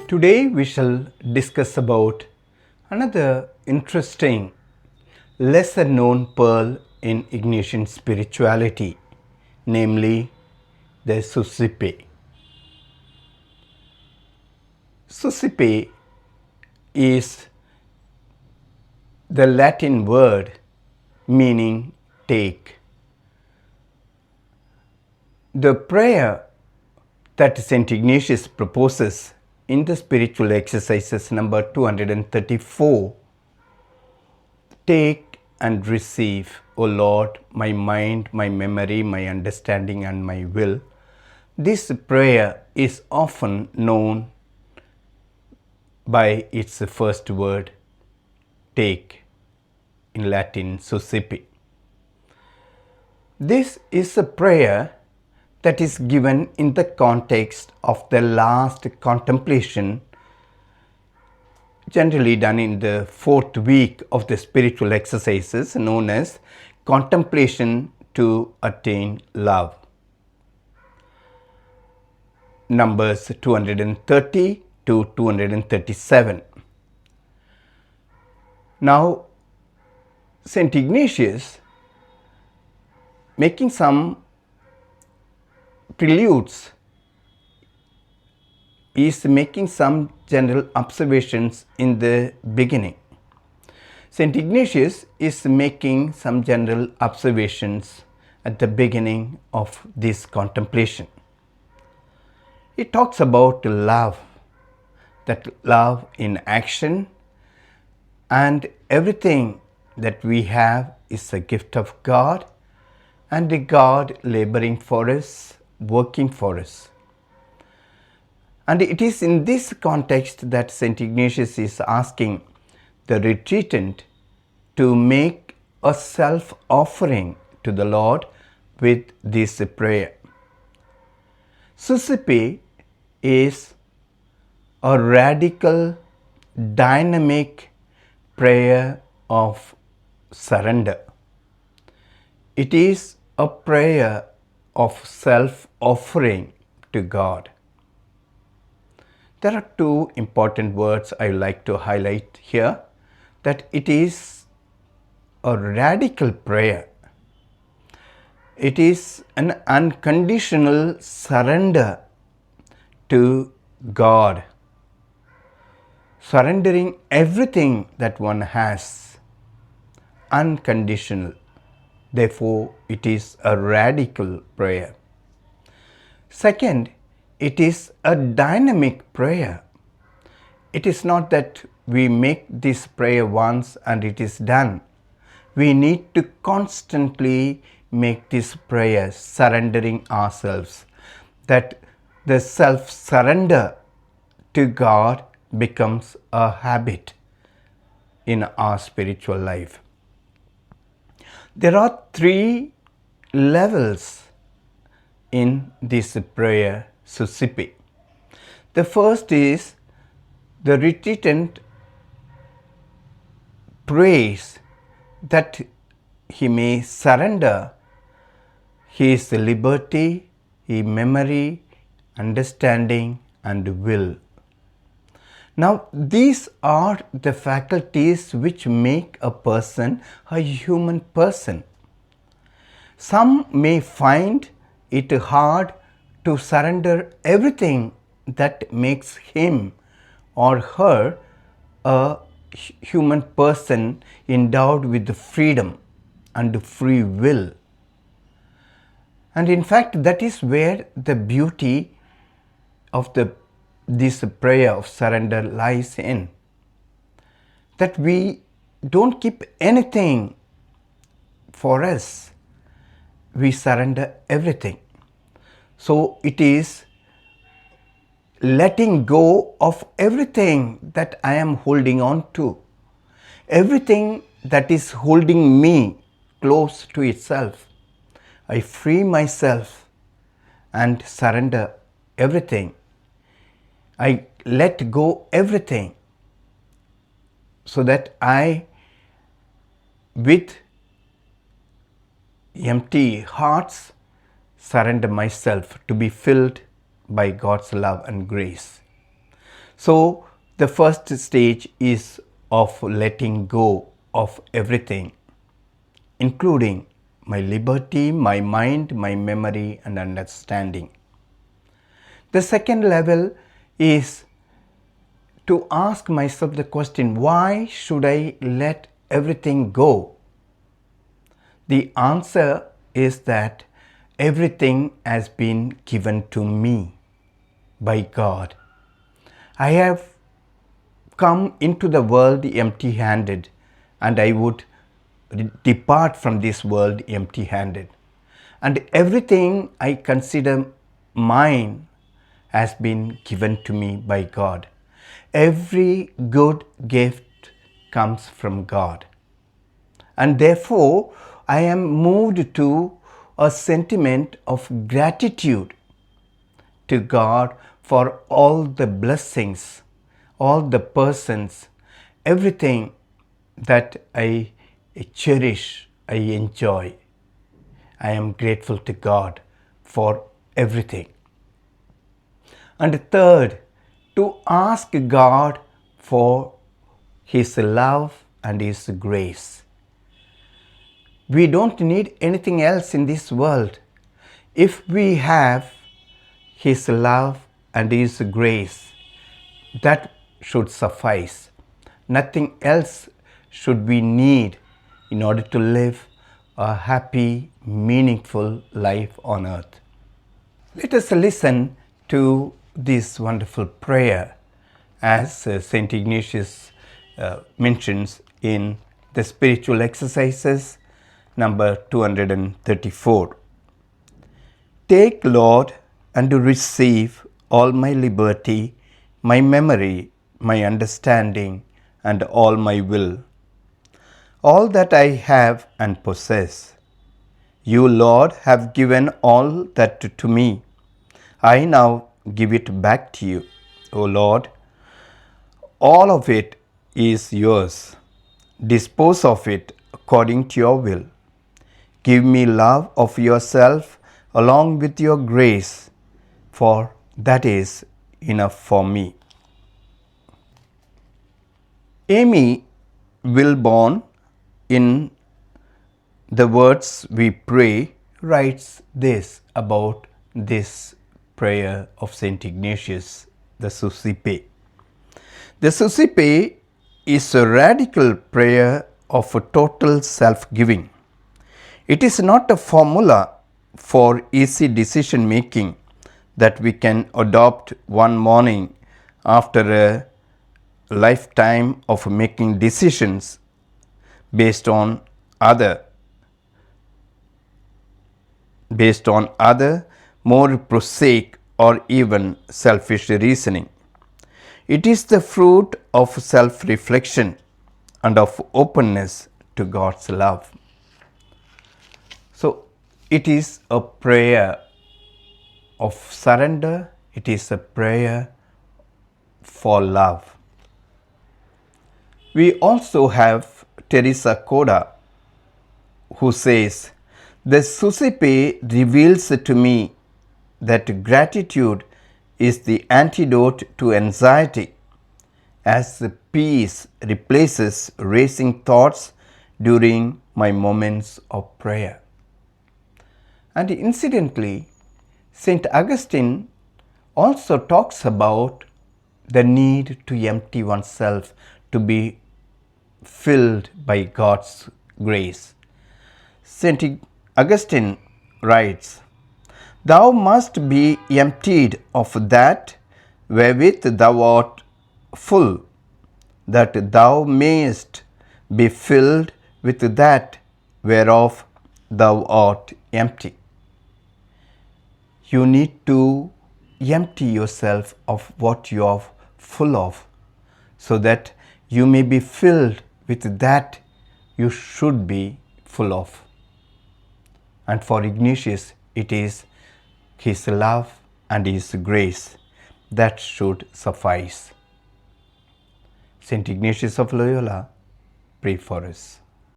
Today we shall discuss about another interesting, lesser known pearl in Ignatian spirituality, namely the Suscipe. Suscipe is the Latin word meaning take. The prayer that St. Ignatius proposes in the spiritual exercises number 234, take and receive, O Lord, my mind, my memory, my understanding and my will. This prayer is often known by its first word, take, in Latin, Suscipe. This is a prayer that is given in the context of the last contemplation, generally done in the fourth week of the spiritual exercises, known as Contemplation to Attain Love. Numbers 230 to 237. Now, St. Ignatius, making some preludes, is making some general observations in the beginning. St. Ignatius is making some general observations at the beginning of this contemplation. He talks about love, that love in action, and everything that we have is a gift of God, and a God laboring for us, working for us. And it is in this context that St. Ignatius is asking the retreatant to make a self-offering to the Lord with this prayer. Suscipe is a radical, dynamic prayer of surrender. It is a prayer of self-offering to God. There are two important words I would like to highlight here, that it is a radical prayer. It is an unconditional surrender to God, surrendering everything that one has, unconditional. Therefore, it is a radical prayer. Second, it is a dynamic prayer. It is not that we make this prayer once and it is done. We need to constantly make this prayer, surrendering ourselves, that the self-surrender to God becomes a habit in our spiritual life. There are three levels in this prayer, Suscipe. The first is the retreatant prays that he may surrender his liberty, his memory, understanding and will. Now, these are the faculties which make a person a human person. Some may find it hard to surrender everything that makes him or her a human person endowed with freedom and free will. And in fact, that is where the beauty of this prayer of surrender lies in, that we don't keep anything for us, we surrender everything. So it is letting go of everything that I am holding on to, everything that is holding me close to itself. I free myself and surrender everything. I let go everything, so that I, with empty hearts, surrender myself to be filled by God's love and grace. So the first stage is of letting go of everything, including my liberty, my mind, my memory and understanding. The second level is to ask myself the question, why should I let everything go? The answer is that everything has been given to me by God. I have come into the world empty-handed, and I would depart from this world empty-handed. And everything I consider mine has been given to me by God. Every good gift comes from God. And therefore, I am moved to a sentiment of gratitude to God for all the blessings, all the persons, everything that I cherish, I enjoy. I am grateful to God for everything. And third, to ask God for His love and His grace. We don't need anything else in this world. If we have His love and His grace, that should suffice. Nothing else should we need in order to live a happy, meaningful life on earth. Let us listen to this wonderful prayer as St. Ignatius mentions in the spiritual exercises number 234. Take, Lord, and receive all my liberty, my memory, my understanding, and all my will, all that I have and possess. You, Lord, have given all that to me. I now give it back to you, O Lord. All of it is yours. Dispose of it according to your will. Give me love of yourself along with your grace, for that is enough for me. Amy Wilborn, in The Words We Pray, writes this about this prayer of St. Ignatius, the Suscipe. The Suscipe is a radical prayer of a total self-giving. It is not a formula for easy decision making that we can adopt one morning after a lifetime of making decisions based on other more prosaic or even selfish reasoning. It is the fruit of self-reflection and of openness to God's love. So it is a prayer of surrender, it is a prayer for love. We also have Teresa Coda, who says, the Suscipe reveals to me that gratitude is the antidote to anxiety, as the peace replaces racing thoughts during my moments of prayer. And incidentally, St. Augustine also talks about the need to empty oneself to be filled by God's grace. St. Augustine writes, thou must be emptied of that wherewith thou art full, that thou mayest be filled with that whereof thou art empty. You need to empty yourself of what you are full of, so that you may be filled with that you should be full of. And for Ignatius, it is his love and his grace that should suffice. St. Ignatius of Loyola, pray for us.